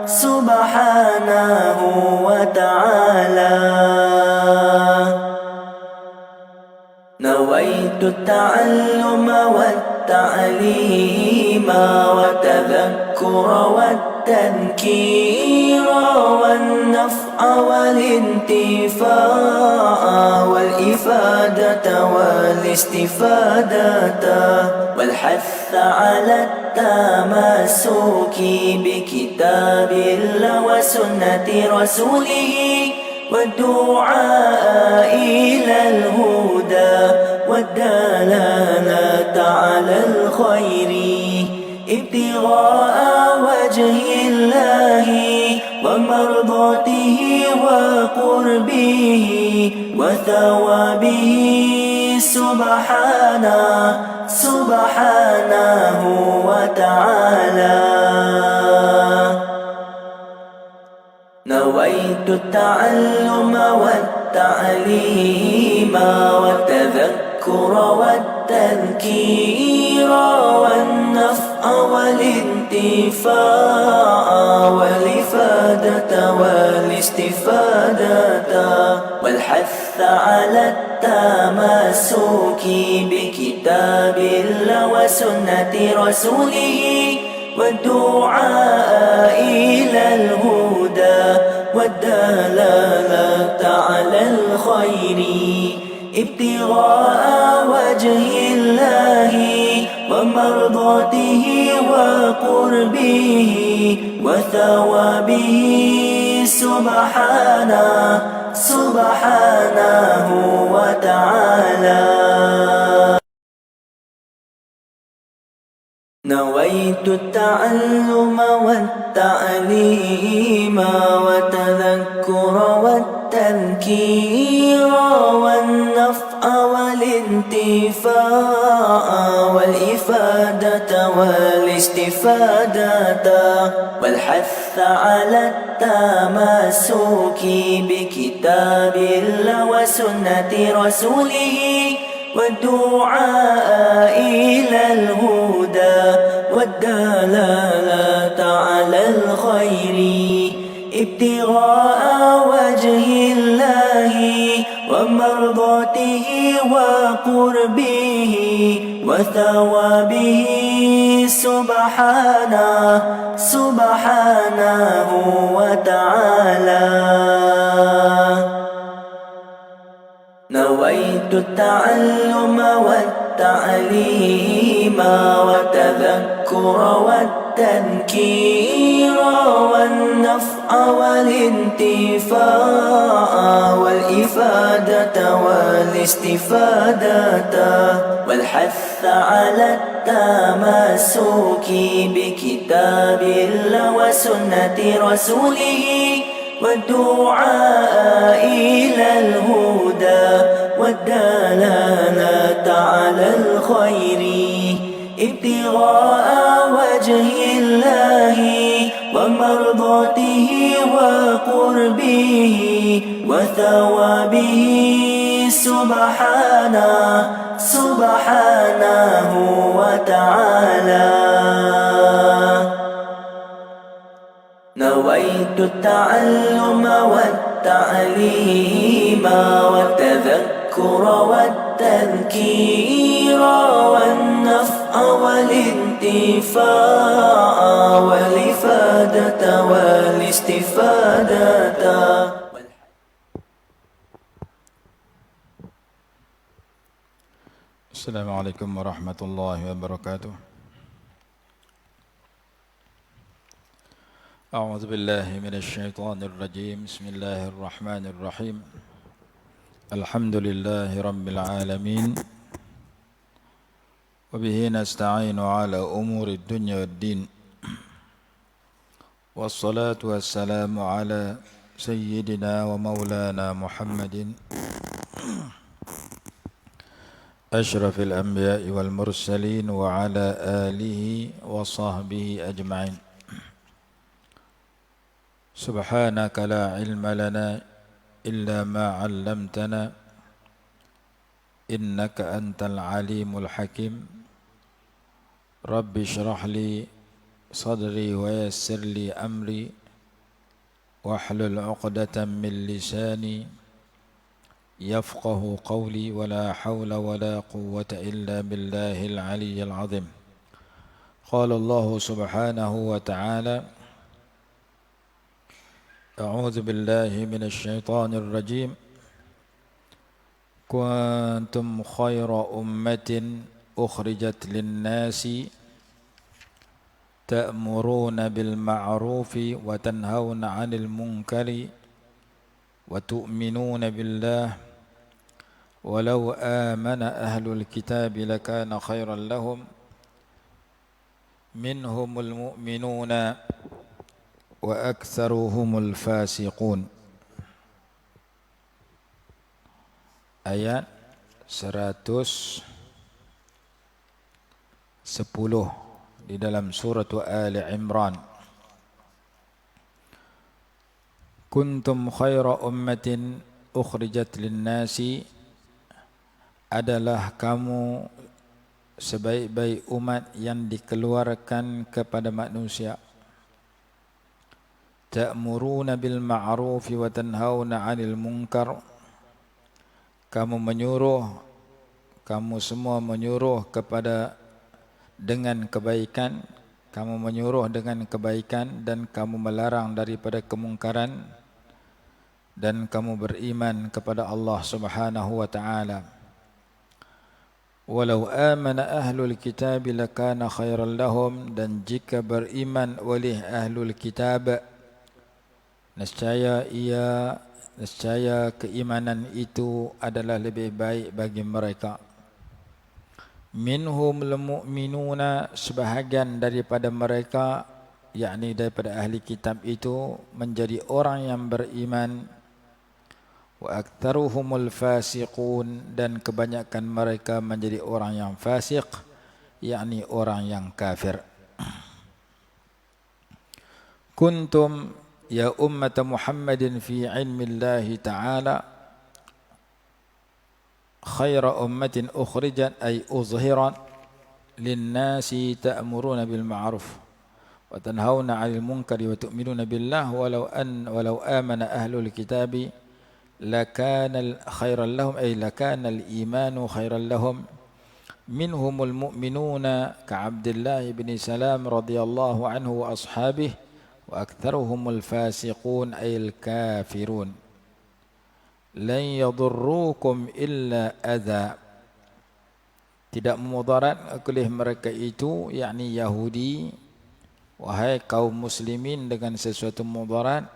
سبحانه وتعالى. نويت التعلم والتعليم والتذكر والتذكير والنفع والانتفاع والإفادة والاستفادة والحث على التمسك بكتاب الله وسنة رسوله والدعاء إلى الهدى والدلالة على الخير ابتغاء وجه الله ومرضاته وقربه وثوابه سبحانه وتعالى. نويت التعلم والتعليم والتذكر والتذكير والنفع والانتفاع والإفادة والاستفادة والحث على التمسك بكتاب الله وسنة رسوله والدعاء إلى الهدى والدلالة على الخير ابتغاء وجه الله ومرضاته وقربه وثوابه سبحانه وتعالى. نويت التعلم والتعليم والتذكر والتذكير والنفع والانتفاع والإفادة والاستفادة والحث على التمسك بكتاب الله وسنة رسوله والدعاء إلى الهدى والدلالة على الخير ابتغاء وجه الله ومرضاته وقربه وثوابه سبحانه وتعالى. نويت التعلم والتعليم والتذكر والتذكير والنفع والانتفاع والإفادة والاستفادة والحث على التمسك بكتاب الله وسنة رسوله والدعاء إلى الهدى والدلالة على الخير ابتغاء وجه الله ومرضاته وقربه وثوابه سبحانه وتعالى. نويت التعلم والتعليم والتذكر والتذكير والنفع والانتفاع والإفادة والاستفادة. السلام عليكم ورحمة الله وبركاته. أعوذ بالله من الشيطان الرجيم. بسم الله الرحمن الرحيم. الحمد لله رب العالمين وبه نستعين على أمور الدنيا والدين والصلاة والسلام على سيدنا ومولانا محمد أشرف الأنبياء والمرسلين وعلى آله وصحبه أجمعين. سبحانك لا علم لنا إلا ما علمتنا إنك أنت العليم الحكيم. رب اشرح لي صدري ويسر لي أمري واحلل عقدة من لساني يفقه قولي ولا حول ولا قوة إلا بالله العلي العظيم. قال الله سبحانه وتعالى: أعوذ بالله من الشيطان الرجيم. كنتم خير أمة أخرجت للناس تأمرون بالمعروف وتنهون عن المنكر وتؤمنون بالله ولو آمن أهل الكتاب لكان خيرا لهم منهم المؤمنون وأكثرهم الفاسقون. Ayat 110 di dalam surah Ali Imran. Kuntum khaira ummatin ukhrijat lin-nasi, adalah kamu sebaik-baik umat yang dikeluarkan kepada manusia. Ta'muruna bil ma'ruf wa tanhauna 'anil munkar. Kamu semua menyuruh kepada dengan kebaikan, kamu menyuruh dengan kebaikan dan kamu melarang daripada kemungkaran, dan kamu beriman kepada Allah Subhanahu wa taala. Walau amana ahlul kitab lakana khairan lahum, dan jika beriman oleh ahlul kitab, nescaya keimanan itu adalah lebih baik bagi mereka. Minhumul mu'minuna, sebahagian daripada mereka, yakni daripada ahli kitab itu, menjadi orang yang beriman. Wa aktsaruhumul fasiqun, dan kebanyakan mereka menjadi orang yang fasik, yakni orang yang kafir. Kuntum ya ummat Muhammadin fi ilmi Allah ta'ala khaira ummatin ukhrijat ay uzhirat lin-nasi ta'muruna bil ma'ruf wa tanhauna 'anil munkari wa tu'minuna billah walau amana ahlul kitabi lakana khairan lahum ay lakana al-imanu khairan lahum minhumul mu'minuna ka'abdillah ibn salam radhiyallahu anhu wa ashabihi wa aktsaruhumul fasiqun ayil kafirun. Lan yadurrukum illa adza, tidak memudarat oleh mereka itu, yakni Yahudi, wahai kaum muslimin, dengan sesuatu mudarat,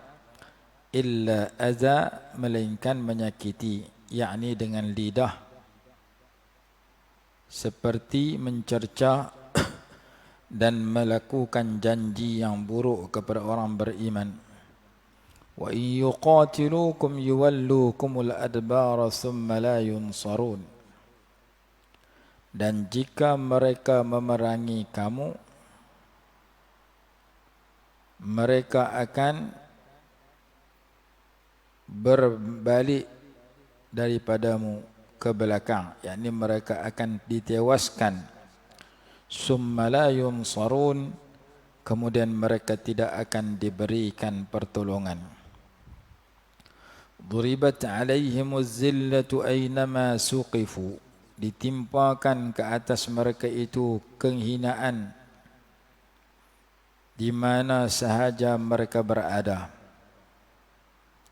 illa adza, melainkan menyakiti, yakni dengan lidah, seperti mencerca dan melakukan janji yang buruk kepada orang beriman. Wa in yuqatilukum yuwallukumul adbara thumma la yunsarun, dan jika mereka memerangi kamu, mereka akan berbalik daripadamu ke belakang, yakni mereka akan ditewaskan. Summa la yunsarun, kemudian mereka tidak akan diberikan pertolongan. Duribat alaihimuz zillatu aynama suqifu, ditimpakan ke atas mereka itu kehinaan di mana sahaja mereka berada.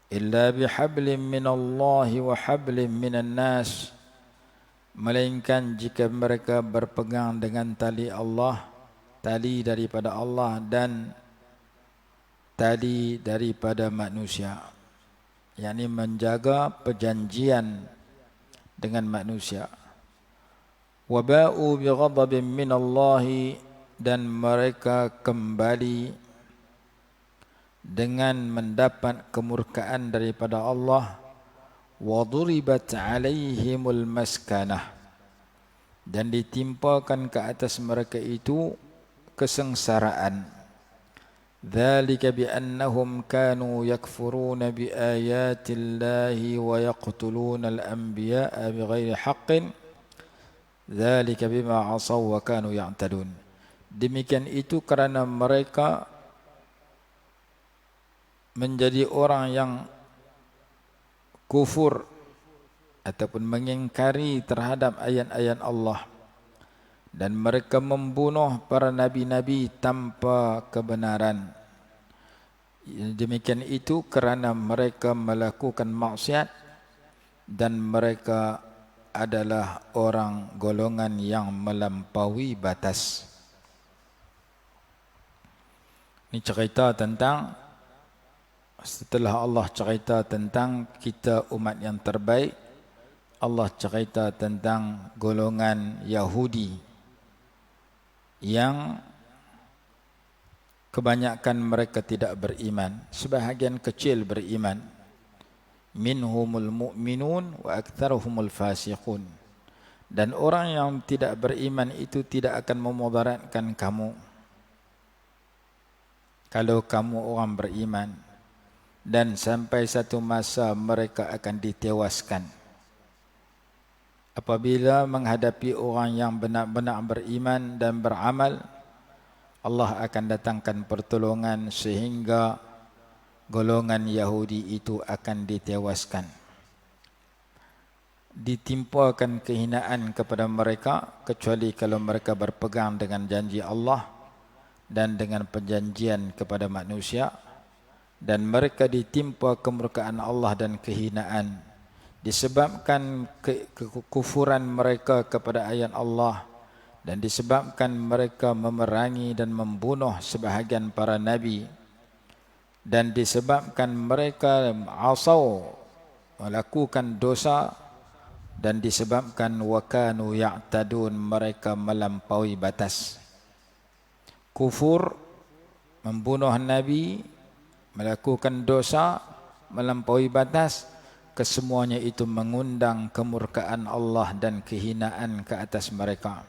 Illa bihablin minallahi wa hablin minan nas, melainkan jika mereka berpegang dengan tali Allah, tali daripada Allah, dan tali daripada manusia, yakni menjaga perjanjian dengan manusia. Wa ba'u bi ghadabin minallahi, dan mereka kembali dengan mendapat kemurkaan daripada Allah. Wa duribat alaihimul maskanah, dan ditimpakan ke atas mereka itu kesengsaraan. Dzalika bi annahum kanu yakfuruna bi ayatillahi wa yaqtuluna al-anbiya'a bighairi haqqin. Dzalika bima 'asaw wa kanu ya'tadun. Demikian itu kerana mereka menjadi orang yang kufur ataupun mengingkari terhadap ayat-ayat Allah, dan mereka membunuh para nabi-nabi tanpa kebenaran. Demikian itu kerana mereka melakukan maksiat dan mereka adalah orang golongan yang melampaui batas. Ini cerita tentang, setelah Allah cerita tentang kita umat yang terbaik, Allah cerita tentang golongan Yahudi yang kebanyakan mereka tidak beriman, sebahagian kecil beriman. Minhumul mu'minun wa aktsaruhumul fasiqun. Dan orang yang tidak beriman itu tidak akan memudaratkan kamu kalau kamu orang beriman, dan sampai satu masa mereka akan ditewaskan. Apabila menghadapi orang yang benar-benar beriman dan beramal, Allah akan datangkan pertolongan sehingga golongan Yahudi itu akan ditewaskan. Ditimpakan kehinaan kepada mereka, kecuali kalau mereka berpegang dengan janji Allah dan dengan perjanjian kepada manusia, dan mereka ditimpa kemurkaan Allah dan kehinaan disebabkan kekufuran mereka kepada ayat Allah, dan disebabkan mereka memerangi dan membunuh sebahagian para nabi, dan disebabkan mereka asau, melakukan dosa, dan disebabkan wakanu ya'tadun, mereka melampaui batas. Kufur, membunuh nabi, melakukan dosa, melampaui batas, kesemuanya itu mengundang kemurkaan Allah dan kehinaan ke atas mereka.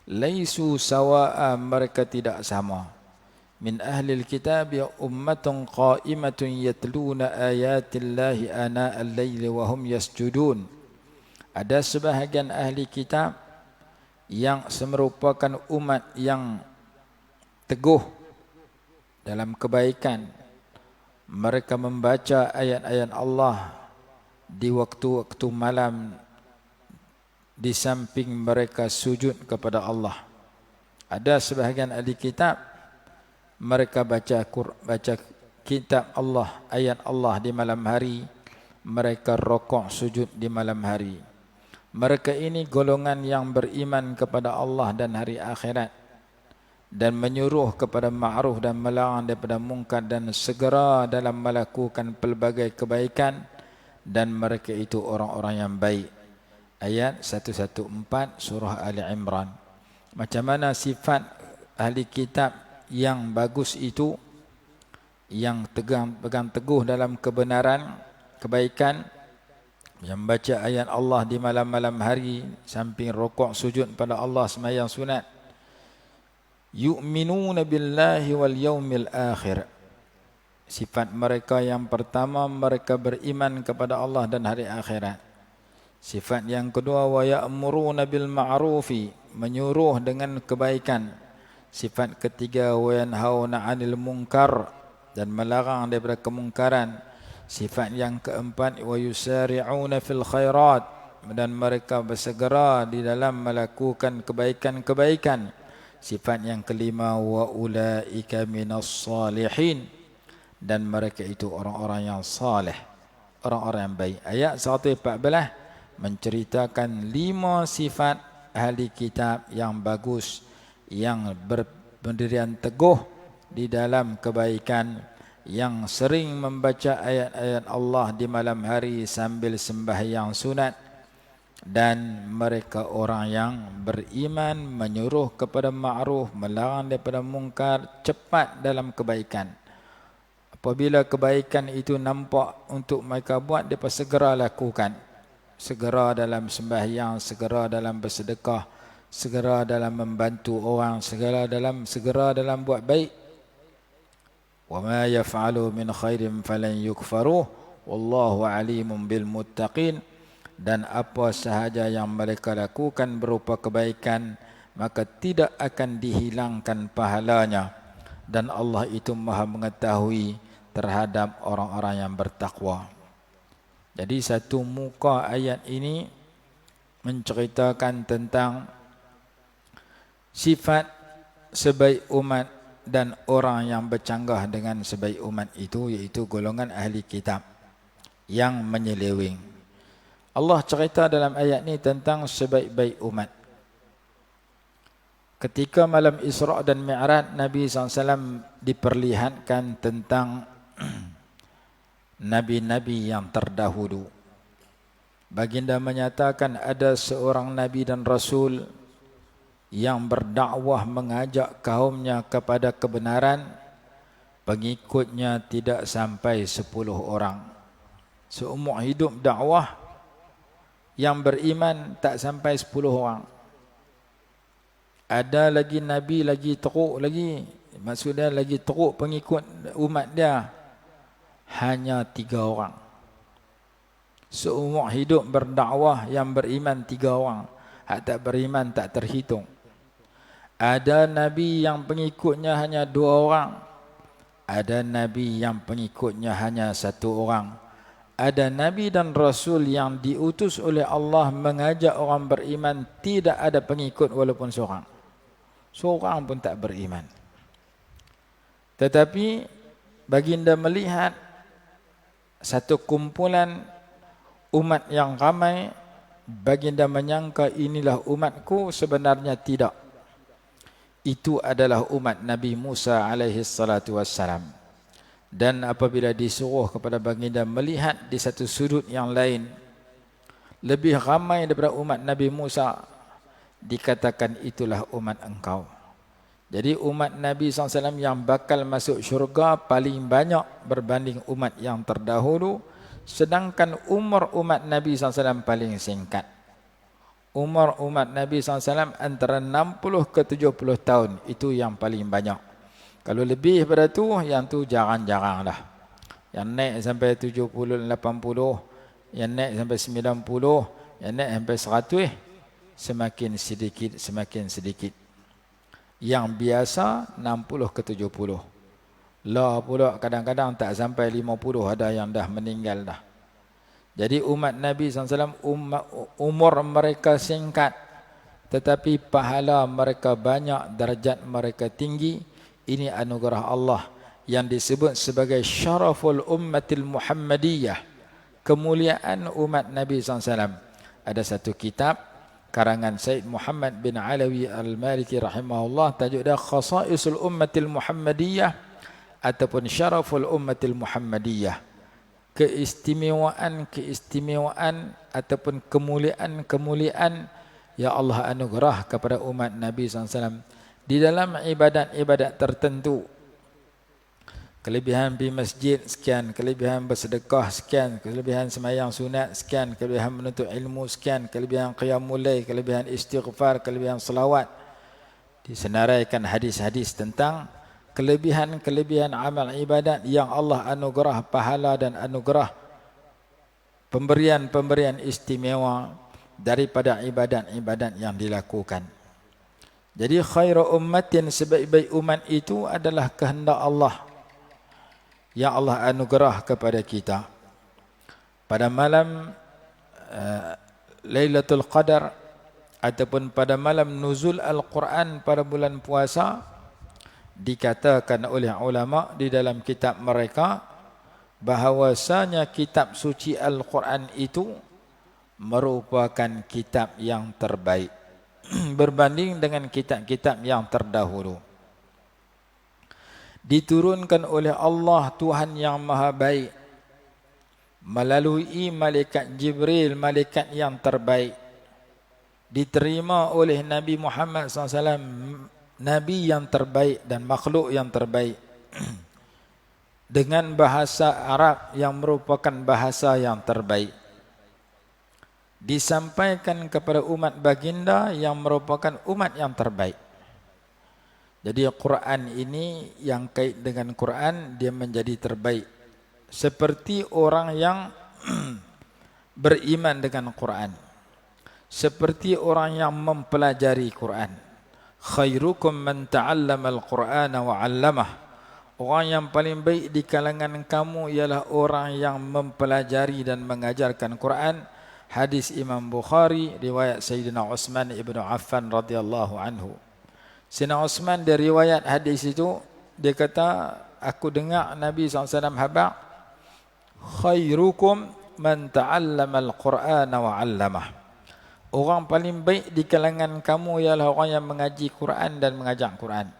Laisu sawa'a, mereka tidak sama. Min ahlil kitab ummatun qa'imatun yatluna ayatillahi ana'al layli wa hum yasjudun. Ada sebahagian ahli kitab yang merupakan umat yang teguh dalam kebaikan. Mereka membaca ayat-ayat Allah di waktu-waktu malam, di samping mereka sujud kepada Allah. Ada sebahagian ahli kitab, mereka baca kitab Allah, ayat Allah di malam hari, mereka rokok sujud di malam hari. Mereka ini golongan yang beriman kepada Allah dan hari akhirat, dan menyuruh kepada ma'ruf dan melarang daripada mungkar, dan segera dalam melakukan pelbagai kebaikan, dan mereka itu orang-orang yang baik. Ayat 114 surah Ali Imran. Macam mana sifat ahli kitab yang bagus itu, yang pegang teguh dalam kebenaran, kebaikan, yang baca ayat Allah di malam-malam hari, samping rukuk sujud pada Allah sembahyang sunat. Yu'minuna billahi wal yaumil akhir. Sifat mereka yang pertama, mereka beriman kepada Allah dan hari akhirat. Sifat yang kedua, wa ya'muruna bil ma'rufi, menyuruh dengan kebaikan. Sifat ketiga, wa yanhauna 'anil munkar, dan melarang daripada kemungkaran. Sifat yang keempat, wa yusari'una fil khairat, dan mereka bersegera di dalam melakukan kebaikan-kebaikan. Sifat yang kelima, wa ulaika minas salihin, dan mereka itu orang-orang yang saleh, orang-orang yang baik. Ayat 114 menceritakan 5 sifat ahli kitab yang bagus, yang berpendirian teguh di dalam kebaikan, yang sering membaca ayat-ayat Allah di malam hari sambil sembahyang sunat, dan mereka orang yang beriman, menyuruh kepada ma'ruf, melarang daripada mungkar, cepat dalam kebaikan. Apabila kebaikan itu nampak untuk mereka buat, mereka segera lakukan. Segera dalam sembahyang, segera dalam bersedekah, segera dalam membantu orang, segera dalam buat baik. Wa ma yaf'alu min khairin falan yukfaruh wallahu alimun bil muttaqin. Dan apa sahaja yang mereka lakukan berupa kebaikan, maka tidak akan dihilangkan pahalanya, dan Allah itu Maha mengetahui terhadap orang-orang yang bertakwa. Jadi satu muka ayat ini menceritakan tentang sifat sebaik umat dan orang yang bercanggah dengan sebaik umat itu, iaitu golongan ahli kitab yang menyeleweng. Allah cerita dalam ayat ini tentang sebaik-baik umat. Ketika malam Isra' dan Mi'raj, Nabi SAW diperlihatkan tentang nabi-nabi yang terdahulu. Baginda menyatakan ada seorang nabi dan rasul yang berdakwah mengajak kaumnya kepada kebenaran, pengikutnya tidak sampai 10 orang. Seumur hidup dakwah, yang beriman tak sampai 10 orang. Ada lagi nabi lagi teruk lagi, maksudnya lagi teruk pengikut umat dia, hanya 3 orang. Seumur hidup berdakwah yang beriman 3 orang, hak tak beriman tak terhitung. Ada nabi yang pengikutnya hanya 2 orang. Ada nabi yang pengikutnya hanya 1 orang. Ada nabi dan rasul yang diutus oleh Allah mengajak orang beriman, tidak ada pengikut walaupun seorang. Seorang pun tak beriman. Tetapi baginda melihat satu kumpulan umat yang ramai, baginda menyangka inilah umatku, sebenarnya tidak. Itu adalah umat Nabi Musa alaihi salatu wassalam. Dan apabila disuruh kepada baginda melihat di satu sudut yang lain, lebih ramai daripada umat Nabi Musa, dikatakan itulah umat engkau. Jadi umat Nabi SAW yang bakal masuk syurga paling banyak berbanding umat yang terdahulu, sedangkan umur umat Nabi SAW paling singkat. Umur umat Nabi SAW antara 60 ke 70 tahun, itu yang paling banyak. Kalau lebih daripada tu, yang tu jarang-jarang lah. Yang naik sampai 70, 80, yang naik sampai 90, yang naik sampai 100, semakin sedikit, semakin sedikit. Yang biasa 60 ke 70. Lah pula kadang-kadang tak sampai 50, ada yang dah meninggal dah. Jadi umat Nabi SAW umur mereka singkat, tetapi pahala mereka banyak, derajat mereka tinggi. Ini anugerah Allah yang disebut sebagai syaraful ummatil Muhammadiyah, kemuliaan umat Nabi SAW. Ada satu kitab karangan Said Muhammad bin Alawi Al-Maliki rahimahullah, tajuk dia Khasaisul Ummatil Muhammadiyah ataupun Syaraful Ummatil Muhammadiyah. Keistimewaan ataupun kemuliaan ya Allah anugerah kepada umat Nabi SAW di dalam ibadat-ibadat tertentu. Kelebihan pergi masjid sekian, kelebihan bersedekah sekian, kelebihan sembahyang sunat sekian, kelebihan menuntut ilmu sekian, kelebihan qiyamul lail, kelebihan istighfar, kelebihan selawat. Disenaraikan hadis-hadis tentang kelebihan-kelebihan amal ibadat yang Allah anugerah pahala dan anugerah pemberian-pemberian istimewa daripada ibadat-ibadat yang dilakukan. Jadi khairu ummatin, sebaik-baik umat itu adalah kehendak Allah yang Allah anugerah kepada kita. Pada malam Lailatul Qadar ataupun pada malam nuzul Al-Quran pada bulan puasa, dikatakan oleh ulama di dalam kitab mereka bahawasanya kitab suci Al-Quran itu merupakan kitab yang terbaik berbanding dengan kitab-kitab yang terdahulu. Diturunkan oleh Allah Tuhan yang Maha Baik melalui malaikat Jibril, malaikat yang terbaik. Diterima oleh Nabi Muhammad SAW, Nabi yang terbaik dan makhluk yang terbaik, dengan bahasa Arab yang merupakan bahasa yang terbaik. Disampaikan kepada umat baginda yang merupakan umat yang terbaik. Jadi Quran ini, yang kait dengan Quran, dia menjadi terbaik. Seperti orang yang beriman dengan Quran, seperti orang yang mempelajari Quran. khairukum man ta'allama al-Qur'ana wa 'allamah. Orang yang paling baik di kalangan kamu ialah orang yang mempelajari dan mengajarkan Quran. Hadis Imam Bukhari, riwayat Sayyidina Uthman ibn Affan radhiyallahu anhu. Sayyidina Uthman dari riwayat hadis itu, dia kata, aku dengar Nabi SAW habaq, khairukum man ta'allama al-Qur'ana wa 'allamah. Orang paling baik di kalangan kamu ialah orang yang mengaji Quran dan mengajar Quran.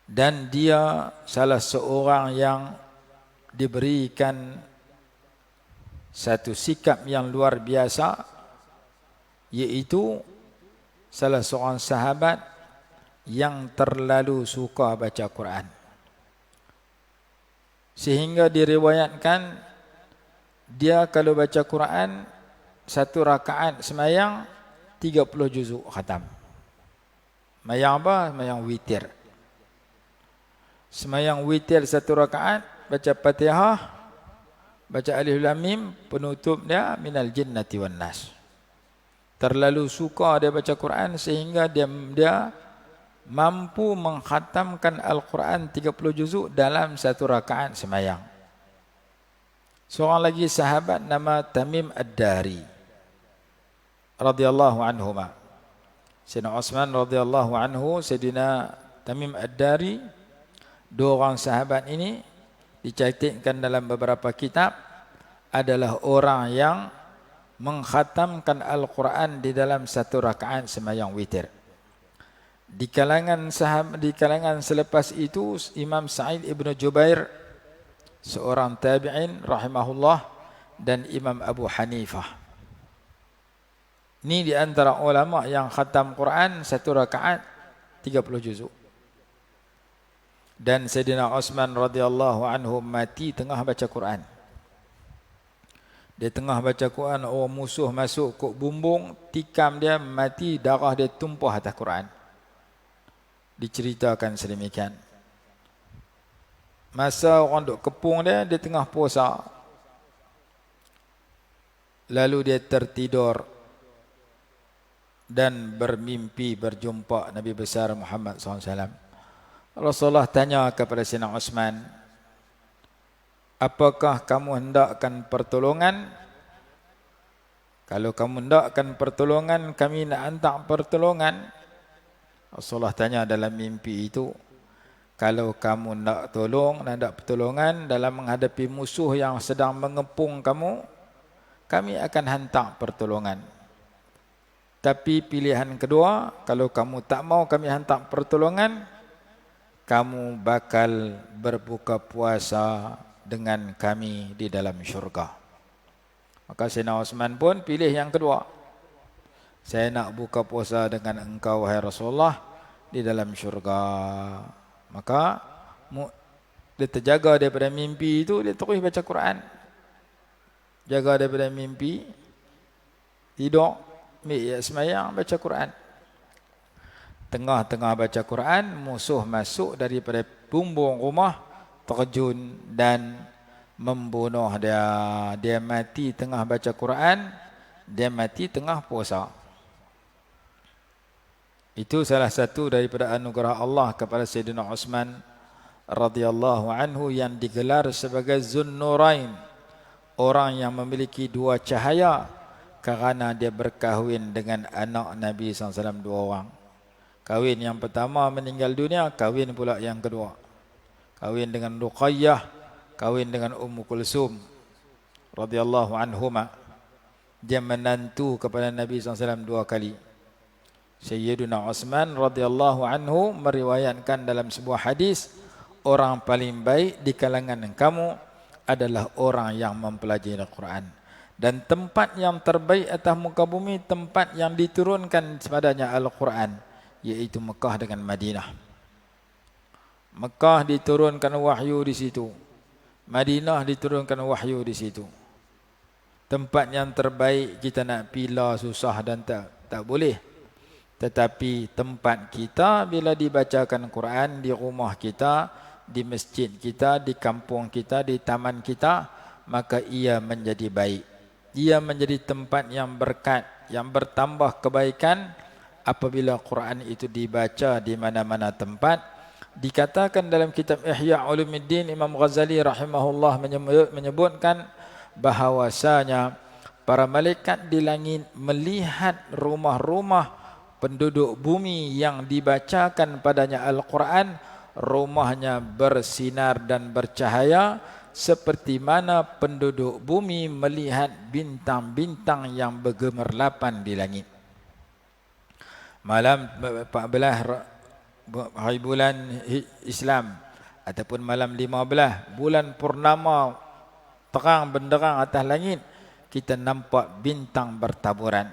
Dan dia salah seorang yang diberikan satu sikap yang luar biasa, iaitu salah seorang sahabat yang terlalu suka baca Quran. Sehingga diriwayatkan dia kalau baca Quran satu rakaat semayang 30 juzuk khatam. Semayang apa? Semayang witir. Semayang witir satu rakaat, baca Fatihah, baca Alif Lam Mim, penutup dia minal jinnati wan nas. Terlalu suka dia baca Quran sehingga dia mampu mengkhatamkan Al-Quran 30 juzuk dalam satu rakaat semayang. Seorang lagi sahabat nama Tamim Ad-Dari radhiyallahu anhuma. Sayyidina Uthman radhiyallahu anhu, Sayyidina Tamim Ad-Dari, dua orang sahabat ini dicatatkan dalam beberapa kitab adalah orang yang mengkhatamkan Al-Quran di dalam satu rakaat semayang witir. Di kalangan selepas itu Imam Sa'id ibn Jubair, seorang tabi'in rahimahullah, dan Imam Abu Hanifah. Ini di antara ulama yang khatam Quran satu rakaat 30 juzuk. Dan Sayyidina Uthman radhiyallahu anhu mati tengah baca Quran. Dia tengah baca Quran, musuh masuk kok bumbung, tikam dia, mati, darah dia tumpah atas Quran. Diceritakan sedemikian. Masa orang duk kepung dia tengah puasa. Lalu dia tertidur dan bermimpi berjumpa Nabi besar Muhammad SAW. Rasulullah tanya kepada Sayyidina Uthman, apakah kamu hendakkan pertolongan? Kalau kamu hendakkan pertolongan, kami nak hantar pertolongan. Rasulullah tanya dalam mimpi itu, kalau kamu nak tolong, nak pertolongan dalam menghadapi musuh yang sedang mengepung kamu, kami akan hantar pertolongan. Tapi pilihan kedua, kalau kamu tak mau kami hantar pertolongan, kamu bakal berbuka puasa dengan kami di dalam syurga. Maka Sayyidina Uthman pun pilih yang kedua. Saya nak buka puasa dengan engkau wahai Rasulullah di dalam syurga. Maka dia terjaga daripada mimpi itu, dia terus baca Quran. Jaga daripada mimpi, tidur, semayang, baca Quran. Tengah-tengah baca Quran, musuh masuk daripada bumbung rumah, terjun dan membunuh dia. Dia mati tengah baca Quran, dia mati tengah puasa. Itu salah satu daripada anugerah Allah kepada Sayyidina Uthman radhiyallahu anhu yang digelar sebagai Zunnurain, orang yang memiliki dua cahaya, kerana dia berkahwin dengan anak Nabi SAW dua orang. Kahwin yang pertama meninggal dunia, kahwin pula yang kedua. Kahwin dengan Ruqayyah, kahwin dengan Ummu Kulsum radhiyallahu anhuma. Dia menantu kepada Nabi SAW dua kali. Sayyidina Uthman radhiyallahu anhu meriwayatkan dalam sebuah hadis, orang paling baik di kalangan kamu adalah orang yang mempelajari Al-Quran. Dan tempat yang terbaik atas muka bumi, tempat yang diturunkan padanya Al-Quran, yaitu Mekah dengan Madinah. Mekah diturunkan wahyu di situ, Madinah diturunkan wahyu di situ. Tempat yang terbaik kita nak pilih susah dan tak boleh. Tetapi tempat kita bila dibacakan Quran di rumah kita, di masjid kita, di kampung kita, di taman kita, maka ia menjadi baik. Ia menjadi tempat yang berkat, yang bertambah kebaikan apabila Quran itu dibaca di mana-mana tempat. Dikatakan dalam kitab Ihya Ulumuddin, Imam Ghazali rahimahullah menyebutkan bahawasanya para malaikat di langit melihat rumah-rumah penduduk bumi yang dibacakan padanya Al-Quran, rumahnya bersinar dan bercahaya seperti mana penduduk bumi melihat bintang-bintang yang bergemerlapan di langit. Malam 14 hari bulan Islam ataupun malam 15 bulan purnama, terang benderang atas langit, kita nampak bintang bertaburan.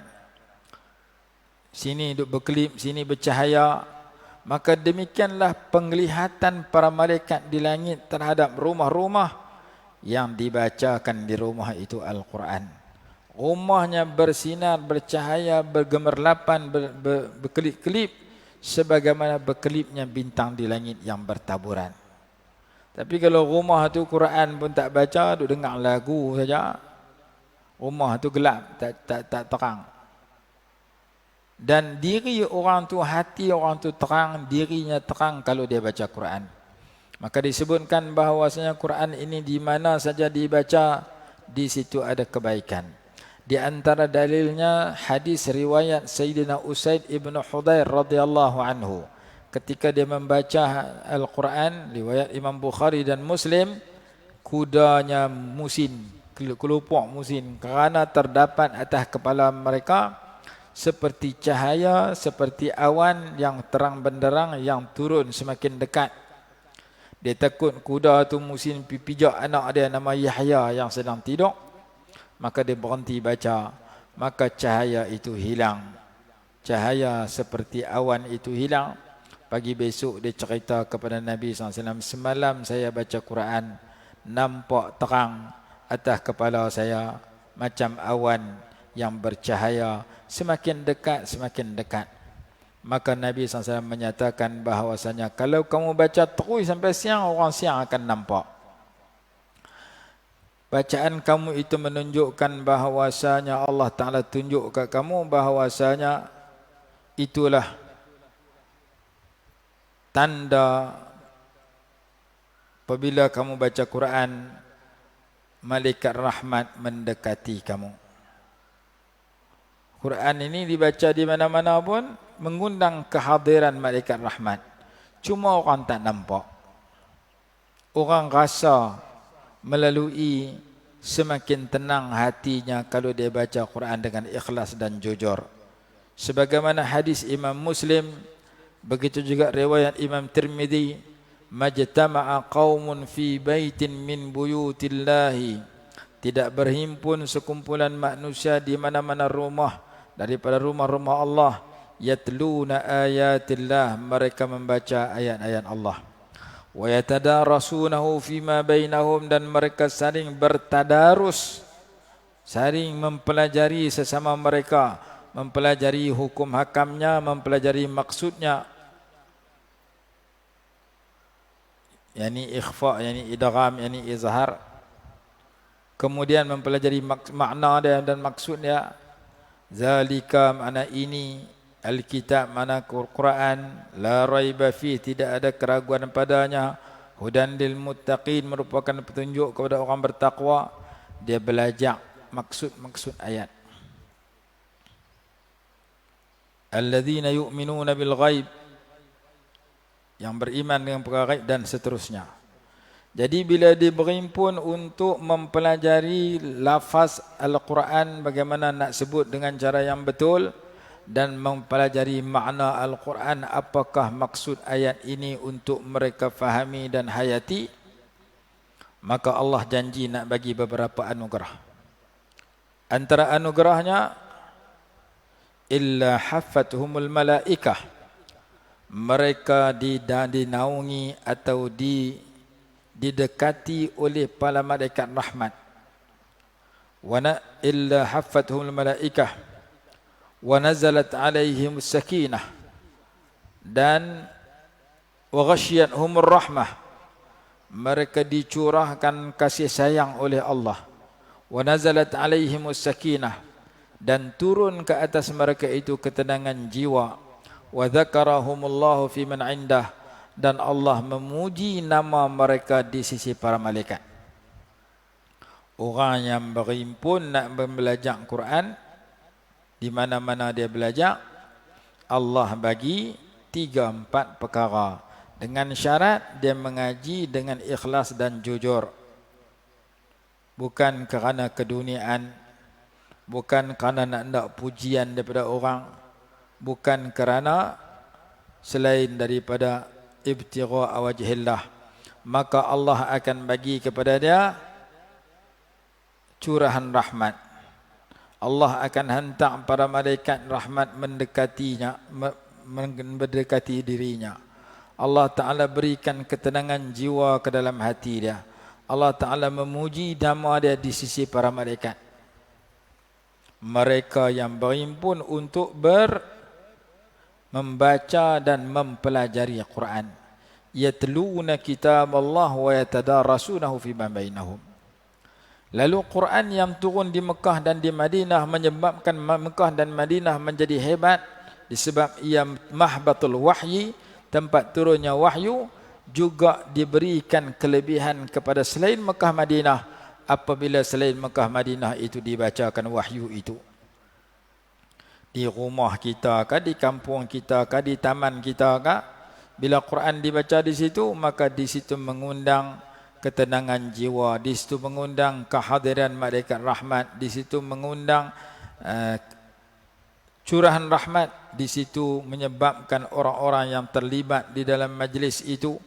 Sini duk berkelip, sini bercahaya. Maka demikianlah penglihatan para malaikat di langit terhadap rumah-rumah yang dibacakan di rumah itu Al-Quran. Rumahnya bersinar, bercahaya, bergemerlapan, berkelip-kelip sebagaimana berkelipnya bintang di langit yang bertaburan. Tapi kalau rumah tu Quran pun tak baca, duk dengar lagu saja, rumah tu gelap, tak terang. Dan diri orang tu, hati orang tu terang, dirinya terang kalau dia baca Quran. Maka disebutkan bahawasanya Quran ini di mana saja dibaca, di situ ada kebaikan. Di antara dalilnya hadis riwayat Sayyidina Usaid ibn Hudayr radhiyallahu anhu. Ketika dia membaca Al-Quran, riwayat Imam Bukhari dan Muslim, kudanya musin, kelupuk musin, kerana terdapat atas kepala mereka seperti cahaya, seperti awan yang terang benderang yang turun semakin dekat. Dia takut kuda tu musim pijak anak dia nama Yahya yang sedang tidur. Maka dia berhenti baca. Maka cahaya itu hilang. Cahaya seperti awan itu hilang. Pagi besok dia cerita kepada Nabi SAW, semalam saya baca Quran, nampak terang atas kepala saya macam awan yang bercahaya, semakin dekat, semakin dekat. Maka Nabi SAW menyatakan bahawasanya kalau kamu baca terus sampai siang, orang siang akan nampak. Bacaan kamu itu menunjukkan bahawasanya Allah Ta'ala tunjuk ke kamu bahawasanya itulah tanda apabila kamu baca Quran, malaikat rahmat mendekati kamu. Quran ini dibaca di mana-mana pun mengundang kehadiran malaikat rahmat. Cuma orang tak nampak. Orang rasa melalui semakin tenang hatinya kalau dia baca Quran dengan ikhlas dan jujur. Sebagaimana hadis Imam Muslim, begitu juga riwayat Imam Tirmidzi, majtama'a qaumun fi baitin min buyutillahi, tidak berhimpun sekumpulan manusia di mana-mana rumah daripada rumah-rumah Allah, yatluna ayatillah, mereka membaca ayat-ayat Allah, wa yatadarasunahu fima bainahum, dan mereka saling bertadarus, saling mempelajari sesama mereka, mempelajari hukum hakamnya, mempelajari maksudnya, yani ikhfa, yani idgham, yani izhar, kemudian mempelajari makna dia dan maksudnya. Zalika, makna ini, Alkitab, mana Quran, la raiba fi, tidak ada keraguan padanya, hudan lil muttaqin, merupakan petunjuk kepada orang bertakwa. Dia belajar maksud-maksud ayat. Alladzina yu'minuna bil ghaib, yang beriman dengan perkara gaib, dan seterusnya. Jadi bila dia berhimpun untuk mempelajari lafaz Al-Quran, bagaimana nak sebut dengan cara yang betul, dan mempelajari makna Al-Quran, apakah maksud ayat ini untuk mereka fahami dan hayati, maka Allah janji nak bagi beberapa anugerah. Antara anugerahnya, illa haffathumul malaikah, mereka dinaungi atau didekati oleh para malaikat rahmat. Wa illa haffathumul malaikah wa nazalat alaihim sakinah, dan wa ghasyiyatuhumur rahmah, mereka dicurahkan kasih sayang oleh Allah. Wa nazalat alaihim sakinah, dan turun ke atas mereka itu ketenangan jiwa. wa dzakarahumullahu fi man indah, dan Allah memuji nama mereka di sisi para malaikat. Orang yang berhimpun nak belajar Quran, di mana-mana dia belajar, Allah bagi 3-4 perkara, dengan syarat dia mengaji dengan ikhlas dan jujur. Bukan kerana keduniaan, bukan kerana nak pujian daripada orang, bukan kerana selain daripada ibtigha wajhillah. Maka Allah akan bagi kepada dia curahan rahmat. Allah akan hantar para malaikat rahmat mendekatinya, mendekati dirinya. Allah Ta'ala berikan ketenangan jiwa ke dalam hati dia. Allah Ta'ala memuji nama dia di sisi para malaikat. Mereka yang berhimpun untuk membaca dan mempelajari Quran. Yatluna kitab Allah wa yatadarasunahu fima bainahum. Lalu Quran yang turun di Mekah dan di Madinah menyebabkan Mekah dan Madinah menjadi hebat disebab ia mahbatul wahyi, tempat turunnya wahyu. Juga diberikan kelebihan kepada selain Mekah Madinah apabila selain Mekah Madinah itu dibacakan wahyu itu. Di rumah kita ke, di kampung kita ke, di taman kita ke, bila Quran dibaca di situ, maka di situ mengundang ketenangan jiwa, di situ mengundang kehadiran malaikat rahmat, di situ mengundang curahan rahmat, di situ menyebabkan orang-orang yang terlibat di dalam majlis itu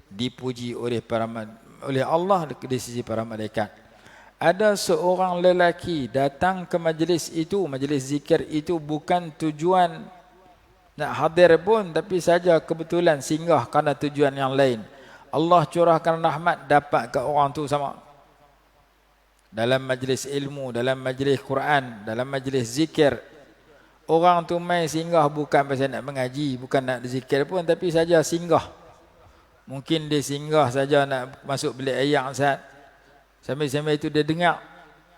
dipuji oleh Allah di sisi para malaikat. Ada seorang lelaki datang ke majlis itu, majlis zikir itu bukan tujuan nak hadir pun, tapi saja kebetulan singgah kerana tujuan yang lain. Allah curahkan rahmat dapat ke orang tu sama. Dalam majlis ilmu, dalam majlis Quran, dalam majlis zikir, orang tu mai singgah bukan pasal nak mengaji, bukan nak zikir pun, tapi saja singgah. Mungkin dia singgah saja nak masuk bilik air Ustaz. Sambil-sambil itu dia dengar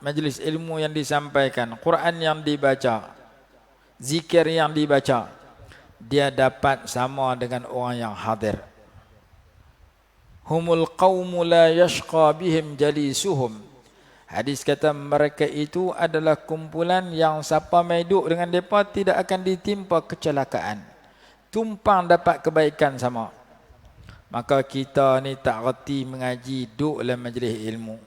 majlis ilmu yang disampaikan, Quran yang dibaca, zikir yang dibaca. Dia dapat sama dengan orang yang hadir. Humul qawmu la yashqa bihim jalisuhum. Hadis kata mereka itu adalah kumpulan yang siapa mai duduk dengan mereka tidak akan ditimpa kecelakaan. Tumpang dapat kebaikan sama. Maka kita ni tak reti mengaji, duduk dalam majlis ilmu.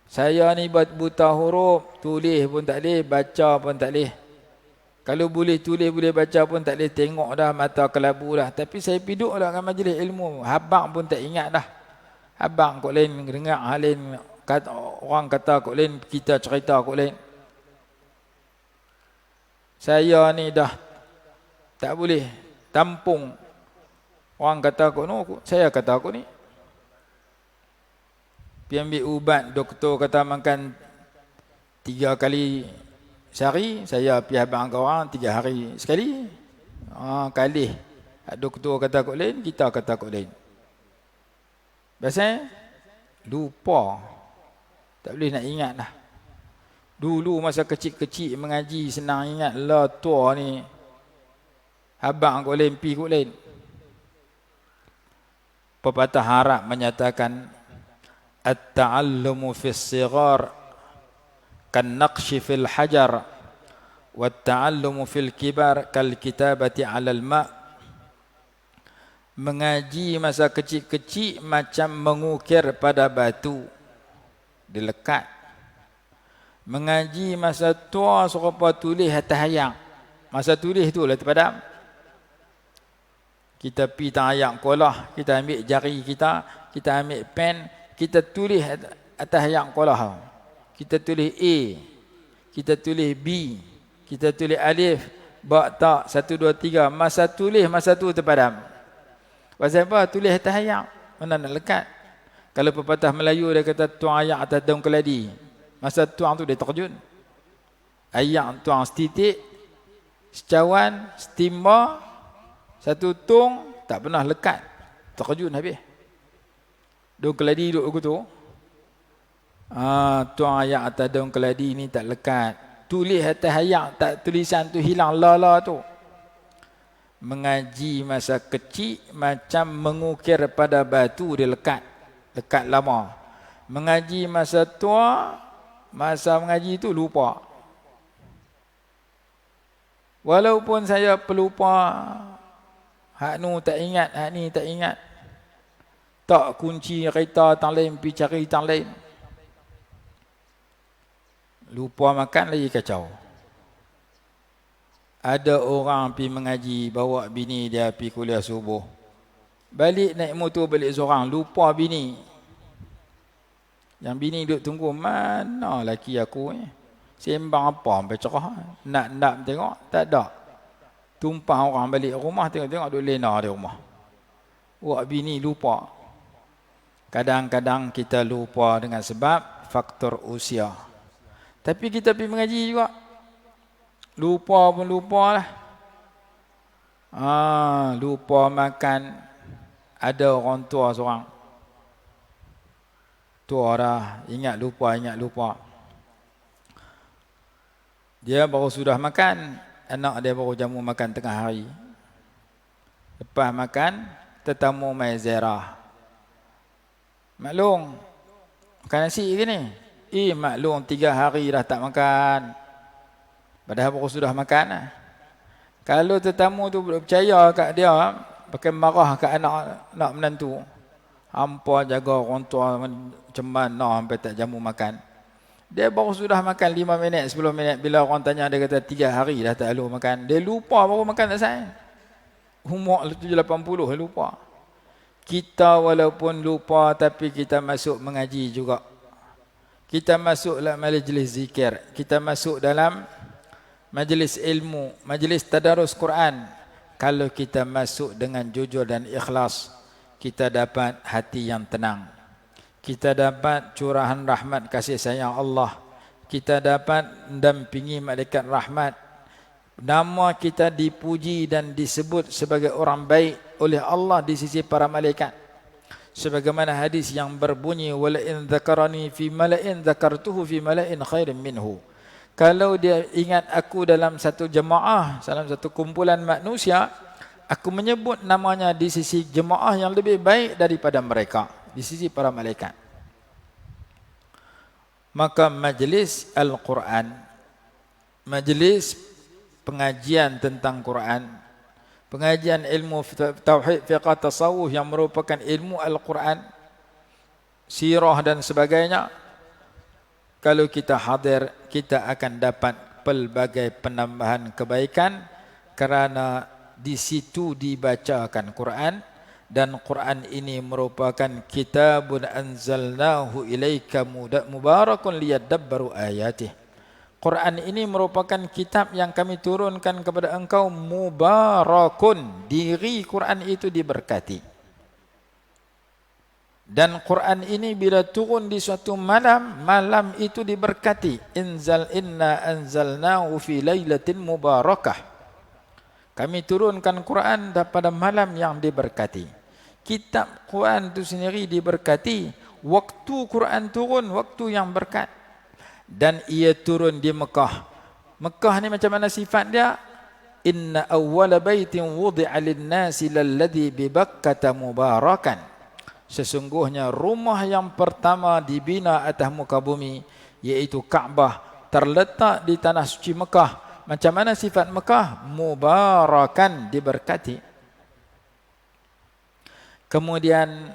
Saya ni buta huruf, tulis pun tak boleh, baca pun tak boleh. Kalau boleh tulis, boleh baca pun tak boleh, tengok dah, mata kelabu dah. Tapi saya piduk lah dengan majlis ilmu, habang pun tak ingat dah. Habang kok lain, dengar hal lain, orang kata kok lain, kita cerita kok lain. Saya ni dah tak boleh tampung. Orang kata kok no, saya kata kok ni. Pergi ambil ubat, doktor kata makan 3 kali sehari, saya pergi habang ke orang 3 hari sekali. Kali doktor kata kok lain, kita kata kok lain. Biasanya lupa, tak boleh nak ingat dah. Dulu masa kecil-kecil mengaji senang ingat, lah tua ni habang kok lain, pi kok lain. Pepatah Arab menyatakan at-ta'allumu fis sighar kan naqshi fil hajar wa at-ta'allumu fil kibar kal kitabati 'alal ma'. Mengaji masa kecil-kecil macam mengukir pada batu, dilekat. Mengaji masa tua serupa tulis atas hayang. Masa tulis tu lah terpadam. Kita pi tayang kolah, kita ambil jari kita ambil pen, kita tulis atas hayang kolah. Kita tulis A, kita tulis B, kita tulis alif, ba, ta, 1, 2, 3. Masa tulis, masa tu terpadam. Pasal apa? Tulis atas hayang. Mana nak lekat? Kalau pepatah Melayu dia kata tuang ayak atas daun keladi. Masa tuang tu dia terjun. Ayak tuang setitik, secawan, setimba, 1 tung, tak pernah lekat. Terjun habis. Daun keladi duduk aku tu. Tuang ayak atas daun keladi ni tak lekat. Tulis atas ayak, tak tulisan tu hilang la tu. mengaji masa kecil macam mengukir pada batu dia lekat lama. Mengaji masa tua, masa mengaji itu lupa. Walaupun saya pelupa, hak nu tak ingat, hak ni tak ingat. Tak kunci kereta tang lain pergi cari tang lain. Lupa makan lagi kacau. Ada orang pergi mengaji, bawa bini dia pergi kuliah subuh. Balik naik motor balik seorang, lupa bini. Yang bini duduk tunggu, mana laki aku ni? Sembang apa sampai cerah? Nak tengok, tak ada. Tumpah orang balik rumah, tengok duduk lena di rumah. Wak bini lupa. Kadang-kadang kita lupa dengan sebab faktor usia. Tapi kita pergi mengaji juga. Lupa pun lupa lah. Lupa makan. Ada orang tua seorang. Tua dah. Ingat lupa. Dia baru sudah makan. Anak dia baru jamu makan tengah hari. Lepas makan, tetamu mai ziarah. Maklum, makan nasi ke ni? Maklum 3 hari dah tak makan. Padahal baru sudah makan lah. Kalau tetamu tu percaya kat dia, pakai marah kat anak menantu. Hampa jaga orang tua macam mana sampai tak jamu makan. Dia baru sudah makan 5 minit, 10 minit. Bila orang tanya, dia kata 3 hari dah tak lalu makan. Dia lupa baru makan tak sayang. Umur 70-80 lupa. Kita walaupun lupa tapi kita masuk mengaji juga. Kita masuk dalam majlis zikir. Kita masuk dalam majlis ilmu, majlis tadarus Quran. Kalau kita masuk dengan jujur dan ikhlas, kita dapat hati yang tenang. Kita dapat curahan rahmat kasih sayang Allah. Kita dapat mendampingi malaikat rahmat. Nama kita dipuji dan disebut sebagai orang baik oleh Allah di sisi para malaikat. Sebagaimana hadis yang berbunyi, wala in dzakarani fi mala'in dzakartuhu fi mala'in khairin minhu. Kalau dia ingat aku dalam satu jemaah, dalam satu kumpulan manusia, aku menyebut namanya di sisi jemaah yang lebih baik daripada mereka, di sisi para malaikat. Maka majlis Al-Quran, majlis pengajian tentang Quran, pengajian ilmu tauhid, fiqh, tasawuf yang merupakan ilmu Al-Quran, sirah dan sebagainya. Kalau kita hadir, kita akan dapat pelbagai penambahan kebaikan kerana di situ dibacakan Quran, dan Quran ini merupakan kitabun anzalnahu ilaika mubarakun liyadabbaru ayatih. Quran ini merupakan kitab yang kami turunkan kepada engkau, mubarakun, diri Quran itu diberkati. Dan Quran ini bila turun di suatu malam, malam itu diberkati. Inna anzalnahu fi lailatin mubarakah. Kami turunkan Quran pada malam yang diberkati. Kitab Quran itu sendiri diberkati. Waktu Quran turun, waktu yang berkat. Dan ia turun di Mekah. Mekah ni macam mana sifat dia? Inna awwala baitin wudi'a lin-nasi lalladhi bi Bakkah mubarakan. Sesungguhnya rumah yang pertama dibina atas muka bumi, iaitu Kaabah, terletak di tanah suci Mekah. Macam mana sifat Mekah? Mubarakan, diberkati. Kemudian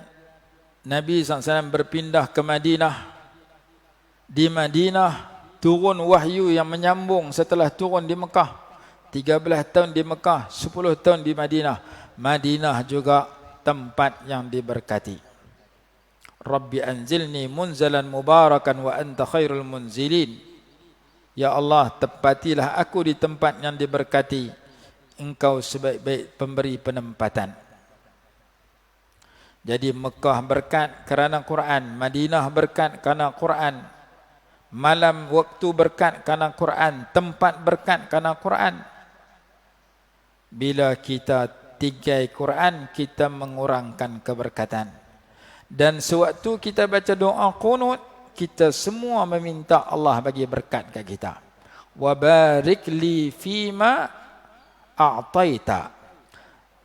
Nabi SAW berpindah ke Madinah. Di Madinah turun wahyu yang menyambung setelah turun di Mekah. 13 tahun di Mekah, 10 tahun di Madinah. Madinah juga tempat yang diberkati. Rabbi anzilni munzalan mubarakan wa anta khairul munzilin. Ya Allah, tepatilah aku di tempat yang diberkati. Engkau sebaik-baik pemberi penempatan. Jadi Mekah berkat kerana Quran, Madinah berkat kerana Quran, malam waktu berkat kerana Quran, tempat berkat kerana Quran. Bila kita tigai Quran, kita mengurangkan keberkatan. Dan sewaktu kita baca doa qunut, kita semua meminta Allah bagi berkat kat kita. Wa barik li fima a'taita.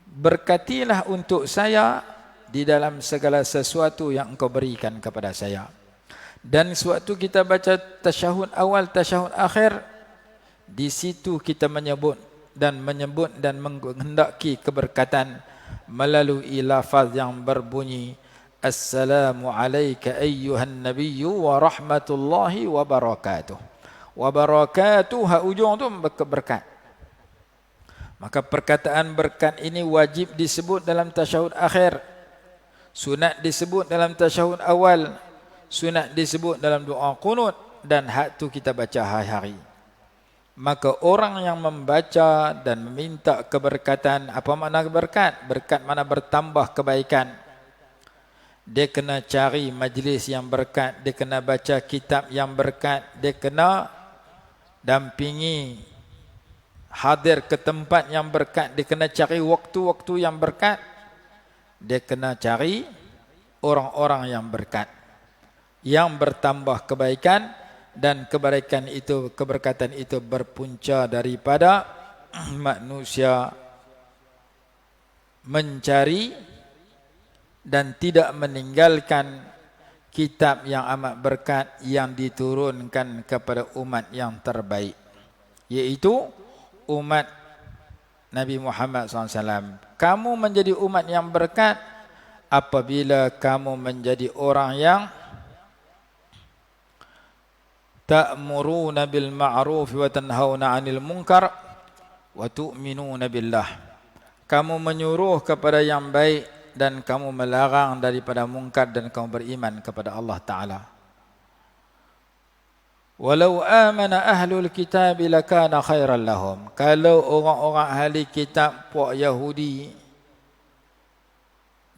berkatilah untuk saya di dalam segala sesuatu yang engkau berikan kepada saya. Dan sewaktu kita baca tasyahud awal, tasyahud akhir, di situ kita menyebut dan menghendaki keberkatan melalui lafaz yang berbunyi Assalamu alayka ayyuhan nabiyyu wa rahmatullahi wa barakatuh. Wa barakatuh ujung tu berkat. Maka perkataan berkat ini wajib disebut dalam tasyahud akhir, sunat disebut dalam tasyahud awal, sunat disebut dalam doa qunut, dan hak tu kita baca hari-hari. Maka orang yang membaca dan meminta keberkatan, apa makna berkat? Berkat mana bertambah kebaikan. Dia kena cari majlis yang berkat, dia kena baca kitab yang berkat, dia kena dampingi hadir ke tempat yang berkat, dia kena cari waktu-waktu yang berkat, dia kena cari orang-orang yang berkat, yang bertambah kebaikan. Dan kebaikan itu, keberkatan itu berpunca daripada manusia mencari dan tidak meninggalkan kitab yang amat berkat yang diturunkan kepada umat yang terbaik, yaitu umat Nabi Muhammad SAW. Kamu menjadi umat yang berkat apabila kamu menjadi orang yang ta'muruna bil ma'ruf wa tanhauna 'anil munkar wa tu'minuna billah. Kamu menyuruh kepada yang baik dan kamu melarang daripada mungkar dan kamu beriman kepada Allah Ta'ala. Walau amana ahlul kitab lakana khairan lahum. Kalau orang-orang ahli kitab, puak Yahudi,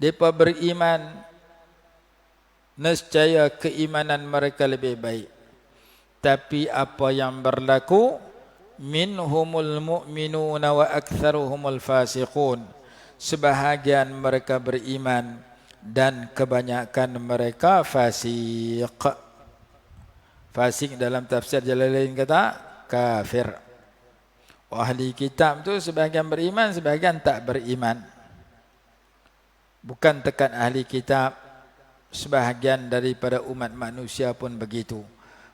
mereka beriman, nescaya keimanan mereka lebih baik. Tapi apa yang berlaku, minhumul mu'minuna wa aktsaruhumul fasiqun. Sebahagian mereka beriman dan kebanyakan mereka fasik. Fasik dalam tafsir Jalalain kata kafir. Ahli kitab tu sebahagian beriman, sebahagian tak beriman. Bukan tekan ahli kitab, sebahagian daripada umat manusia pun begitu.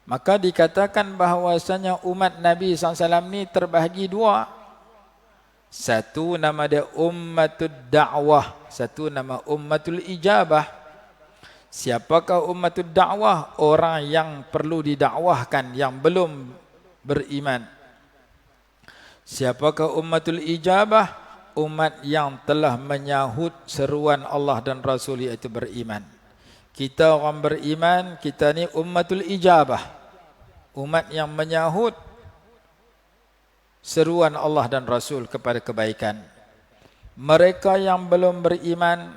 Maka dikatakan bahawasanya umat Nabi SAW ni terbahagi dua. Satu nama dia ummatul da'wah, satu nama ummatul ijabah. Siapakah ummatul da'wah? Orang yang perlu didakwahkan, yang belum beriman. Siapakah ummatul ijabah? Umat yang telah menyahut seruan Allah dan Rasul, iaitu beriman. Kita orang beriman, kita ni ummatul ijabah, umat yang menyahut seruan Allah dan Rasul kepada kebaikan. Mereka yang belum beriman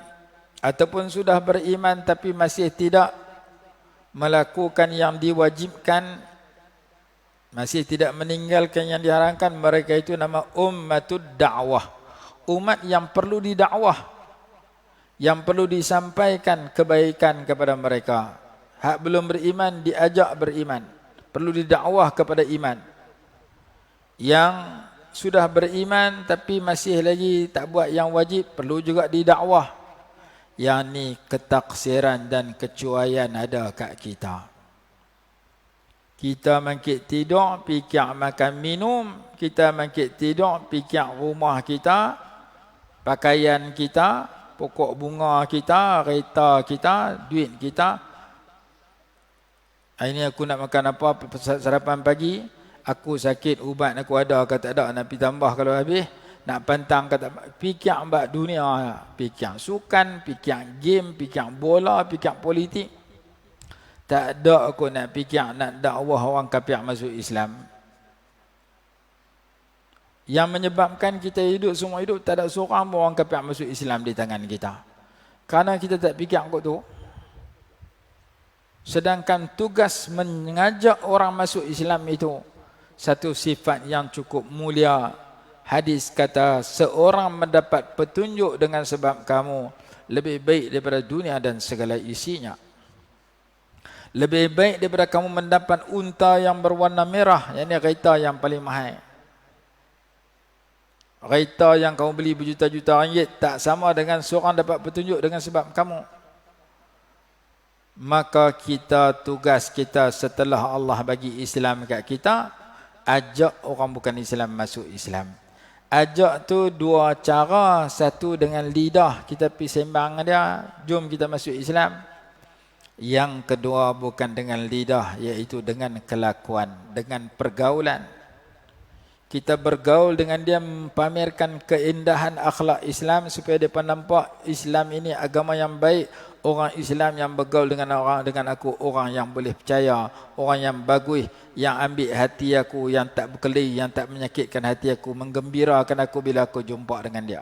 ataupun sudah beriman tapi masih tidak melakukan yang diwajibkan, masih tidak meninggalkan yang diharamkan, mereka itu nama ummatud da'wah, umat yang perlu didakwah, yang perlu disampaikan kebaikan kepada mereka. Hak belum beriman diajak beriman, perlu didakwah kepada iman. Yang sudah beriman tapi masih lagi tak buat yang wajib, perlu juga didakwah. Yang ni ketaksiran dan kecuaian ada kat kita. Kita mangkit tidur, fikir makan minum, kita mangkit tidur, fikir rumah kita, pakaian kita, pokok bunga kita, kereta kita, duit kita. Hari ni aku nak makan apa sarapan pagi, aku sakit, ubat aku ada ke tak ada, nak pergi tambah kalau habis, nak pantang ke tak, fikir mbak dunia, fikir sukan, fikir game, fikir bola, fikir politik. Tak ada aku nak fikir nak dakwah orang kafir masuk Islam. Yang menyebabkan kita hidup semua hidup, tak ada seorang pun orang kafir masuk Islam di tangan kita. Kerana kita tak fikir kot tu. Sedangkan tugas mengajak orang masuk Islam itu satu sifat yang cukup mulia. Hadis kata, seorang mendapat petunjuk dengan sebab kamu lebih baik daripada dunia dan segala isinya. Lebih baik daripada kamu mendapat unta yang berwarna merah, yang ini kereta yang paling mahal. Kereta yang kamu beli berjuta-juta ringgit tak sama dengan seorang dapat petunjuk dengan sebab kamu. Maka tugas kita setelah Allah bagi Islam kat kita, ajak orang bukan Islam masuk Islam. Ajak tu dua cara, satu dengan lidah, kita pergi sembang dia, jom kita masuk Islam. Yang kedua bukan dengan lidah, iaitu dengan kelakuan, dengan pergaulan. Kita bergaul dengan dia, pamerkan keindahan akhlak Islam supaya dia nampak Islam ini agama yang baik. Orang Islam yang bergaul dengan aku, orang yang boleh percaya, orang yang bagus, yang ambil hati aku, yang tak berkeli, yang tak menyakitkan hati aku, menggembirakan aku bila aku jumpa dengan dia.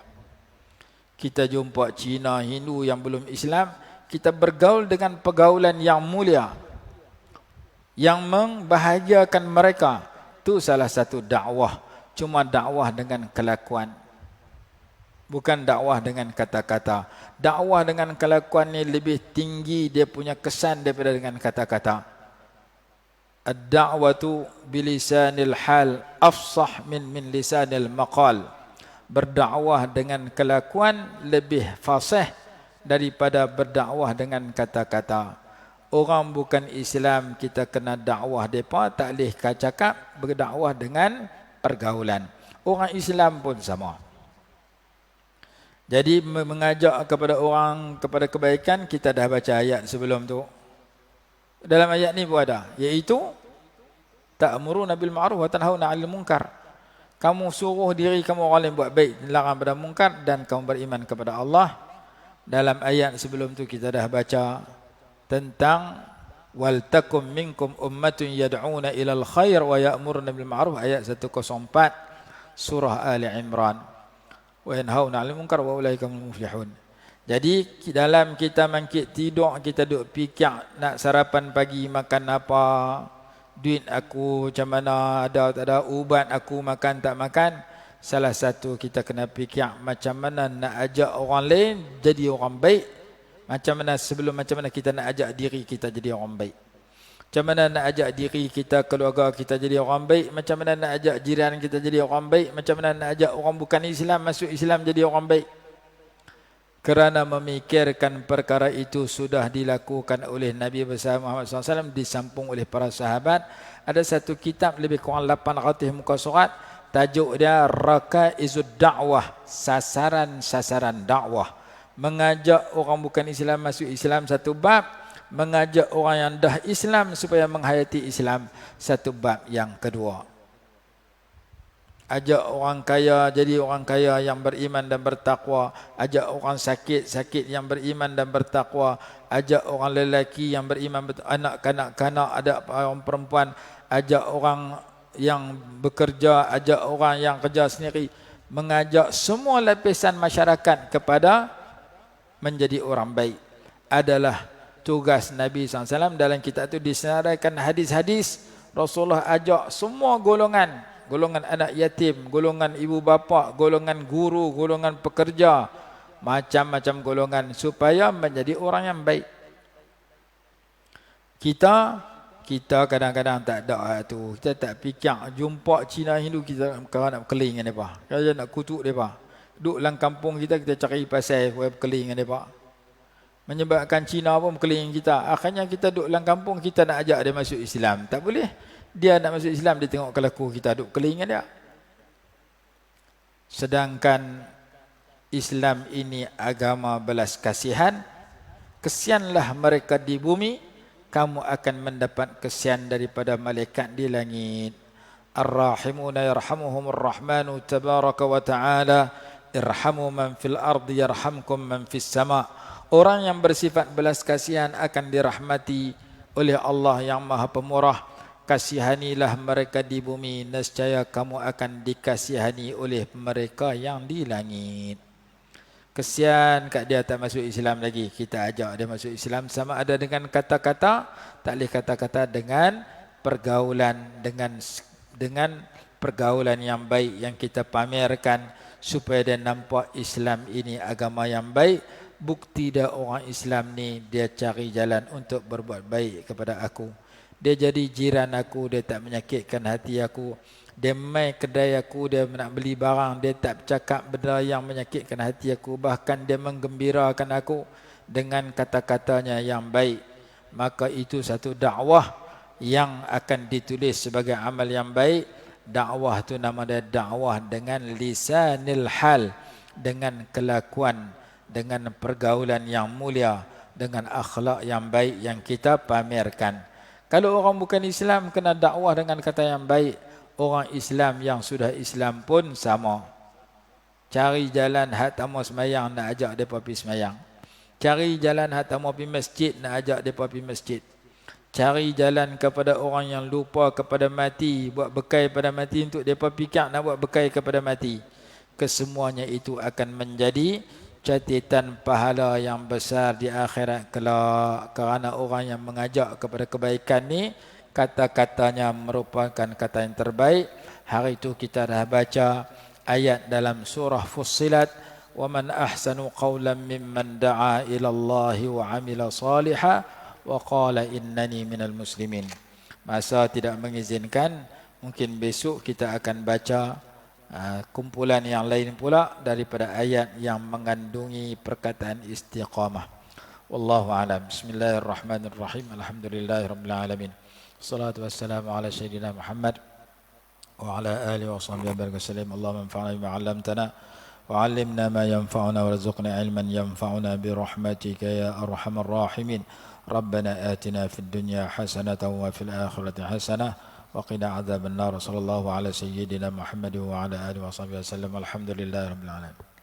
Kita jumpa Cina, Hindu yang belum Islam, kita bergaul dengan pergaulan yang mulia, yang membahagiakan mereka. Itu salah satu dakwah. Cuma dakwah dengan kelakuan, bukan dakwah dengan kata-kata. Dakwah dengan kelakuan ni lebih tinggi dia punya kesan daripada dengan kata-kata. Ad-da'watu bilisanil hal afsah min lisanil maqal. Berdakwah dengan kelakuan lebih fasih daripada berdakwah dengan kata-kata. Orang bukan Islam kita kena dakwah depa, tak boleh cakap, berdakwah dengan pergaulan. Orang Islam pun sama. Jadi mengajak kepada orang kepada kebaikan, kita dah baca ayat sebelum tu. Dalam ayat ni pun ada, iaitu ta'muruna bil ma'ruf wa tanhauna 'anil munkar. Kamu suruh diri kamu orang lain buat baik, larang pada munkar, dan kamu beriman kepada Allah. Dalam ayat sebelum tu kita dah baca tentang wal takum minkum ummatun yad'una ilal khair wa ya'muruna bil ma'ruf, ayat 104 surah Ali Imran, wa yanhauna 'anil munkar wa ulaika humul muflihun. Jadi dalam kita mangkit tidur, kita duk fikir nak sarapan pagi makan apa, duit aku macam mana, ada tak ada, ubat aku makan tak makan. Salah satu kita kena fikir macam mana nak ajak orang lain jadi orang baik. Macam mana kita nak ajak diri kita jadi orang baik. Macam mana nak ajak diri kita, keluarga kita jadi orang baik. Macam mana nak ajak jiran kita jadi orang baik. Macam mana nak ajak orang bukan Islam masuk Islam jadi orang baik. Kerana memikirkan perkara itu sudah dilakukan oleh Nabi besar Muhammad SAW, disampung oleh para sahabat. Ada satu kitab lebih kurang 800 muka surat. Tajuk dia Rakaizud Da'wah, sasaran-sasaran dakwah. Mengajak orang bukan Islam masuk Islam satu bab, mengajak orang yang dah Islam supaya menghayati Islam satu bab yang kedua. Ajak orang kaya jadi orang kaya yang beriman dan bertakwa, ajak orang sakit yang beriman dan bertakwa, ajak orang lelaki yang beriman, anak kanak-kanak, ada orang perempuan, ajak orang yang bekerja, ajak orang yang kerja sendiri, mengajak semua lapisan masyarakat kepada menjadi orang baik adalah tugas Nabi SAW. Dalam kitab itu disenaraikan hadis-hadis Rasulullah ajak semua golongan anak yatim, golongan ibu bapa, golongan guru, golongan pekerja, macam-macam golongan supaya menjadi orang yang baik. Kita kadang-kadang tak ada tu. Kita tak fikir jumpa Cina Hindu kita nak berkeling dengan mereka. Kalau nak kutuk mereka. Duduk dalam kampung kita cari pasal berkeling dengan mereka. Menyebabkan Cina pun berkeling kita. Akhirnya kita duduk dalam kampung, kita nak ajak dia masuk Islam. Tak boleh. Dia nak masuk Islam, dia tengok kelaku kita duduk berkeling dengan dia. Sedangkan Islam ini agama belas kasihan. Kesianlah mereka di bumi, kamu akan mendapat kesian daripada malaikat di langit. Ar-rahimuna yarhamuhumur rahmanu tabaraka wa ta'ala. Irhamu man fil ardi yarhamkum man fis sama'. Orang yang bersifat belas kasihan akan dirahmati oleh Allah yang Maha Pemurah. Kasihanilah mereka di bumi, nescaya kamu akan dikasihani oleh mereka yang di langit. Kesian kat dia tak masuk Islam lagi, kita ajak dia masuk Islam, sama ada dengan kata-kata, tak boleh kata-kata, dengan pergaulan, dengan pergaulan yang baik yang kita pamerkan supaya dia nampak Islam ini agama yang baik. Bukti dia orang Islam ni dia cari jalan untuk berbuat baik kepada aku. Dia jadi jiran aku, dia tak menyakitkan hati aku. Dia mai kedai aku, dia nak beli barang, dia tak bercakap benda yang menyakitkan hati aku. Bahkan dia menggembirakan aku dengan kata-katanya yang baik. Maka itu satu dakwah yang akan ditulis sebagai amal yang baik. Dakwah tu nama dia dakwah dengan lisanil hal, dengan kelakuan, dengan pergaulan yang mulia, dengan akhlak yang baik yang kita pamerkan. Kalau orang bukan Islam kena dakwah dengan kata yang baik, orang Islam yang sudah Islam pun sama. Cari jalan hak tamu semayang, nak ajak mereka pergi semayang. Cari jalan hak tamu pergi masjid, nak ajak mereka pergi masjid. Cari jalan kepada orang yang lupa kepada mati, buat bekai pada mati untuk mereka fikir nak buat bekai kepada mati. Kesemuanya itu akan menjadi catatan pahala yang besar di akhirat kelak. Kerana orang yang mengajak kepada kebaikan ni, kata-katanya merupakan kata yang terbaik. Hari itu kita dah baca ayat dalam surah Fussilat, wa man ahsanu qawlan mimman da'a ila Allah wa 'amila salihan wa qala innani minal muslimin. Masa tidak mengizinkan, mungkin besok kita akan baca kumpulan yang lain pula daripada ayat yang mengandungi perkataan istiqamah. Wallahu a'lam. Bismillahirrahmanirrahim. Alhamdulillahirabbil alamin. Wassalatu wassalamu ala sayyidina Muhammad wa ala alihi wa sahbihi wa baraka sallam. Allahumma anfa'na bima 'allamtana wa 'allimna ma yanfa'una warzuqna 'ilman yanfa'una bi rahmatika ya arhamar rahimin. ربنا آتنا في الدنيا حسنة وفي الآخرة حسنة وقنا عذاب النار. صلى الله على سيدنا محمد وعلى آله وصحبه وسلم. الحمد لله رب العالمين.